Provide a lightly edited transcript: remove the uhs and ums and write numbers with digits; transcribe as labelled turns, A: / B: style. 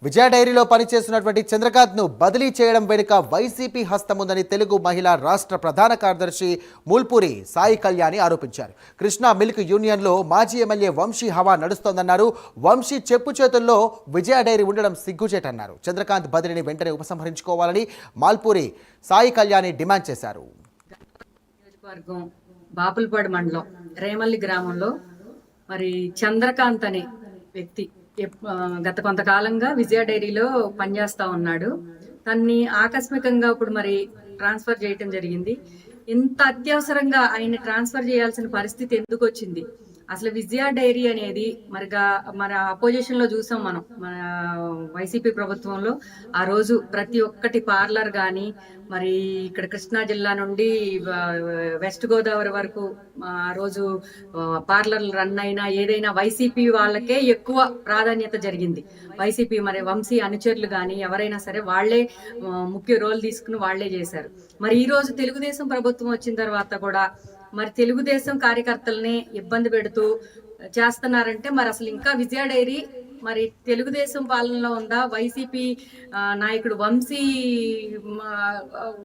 A: విజయ డైరీలో పనిచేస్తున్నటువంటి చంద్రకాంత్ ను బదిలీ చేయడం వెనుక వైసీపీ హస్తం ఉందని తెలుగు మహిళా రాష్ట్ర ప్రధాన కార్యదర్శి మూల్పూరి సాయి కళ్యాణి ఆరోపించారు. కృష్ణా మిల్క్ యూనియన్లో మాజీ ఎమ్మెల్యే వంశీ హవా నడుస్తోందన్నారు. వంశీ చెప్పు చేతుల్లో విజయ డైరీ ఉండడం సిగ్గుచేటన్నారు. చంద్రకాంత్ బదిలీని వెంటనే ఉపసంహరించుకోవాలని మాల్పూరి సాయి కళ్యాణి డిమాండ్ చేశారు.
B: బాపులపాడు మండలం రేమల్లి గ్రామంలో మరి చంద్రకాంత్ అనే వ్యక్తి గత కొంతకాలంగా విజయ డైరీలో పనిచేస్తా ఉన్నాడు. తన్ని ఆకస్మికంగా ఇప్పుడు మరి ట్రాన్స్ఫర్ చేయటం జరిగింది. ఇంత అత్యవసరంగా ఆయన ట్రాన్స్ఫర్ చేయాల్సిన పరిస్థితి ఎందుకు వచ్చింది? అసలు విజయ డైరీ అనేది మన అపోజిషన్ లో చూసాం మనం, మన వైసీపీ ప్రభుత్వంలో ఆ రోజు ప్రతి ఒక్కటి పార్లర్ కానీ మరి ఇక్కడ కృష్ణా జిల్లా నుండి వెస్ట్ గోదావరి వరకు ఆ రోజు పార్లర్లు రన్ అయినా ఏదైనా వైసీపీ వాళ్ళకే ఎక్కువ ప్రాధాన్యత జరిగింది. వైసీపీ మరి వంశీ అనుచరులు కానీ ఎవరైనా సరే వాళ్లే ముఖ్య రోల్ తీసుకుని వాళ్లే చేశారు. మరి ఈ రోజు తెలుగుదేశం ప్రభుత్వం వచ్చిన తర్వాత కూడా మరి తెలుగుదేశం కార్యకర్తల్ని ఇబ్బంది పెడుతూ చేస్తున్నారంటే మరి అసలు ఇంకా విజయ డైరీ మరి తెలుగుదేశం పాలనలో ఉందా? వైసీపీ నాయకుడు వంశీ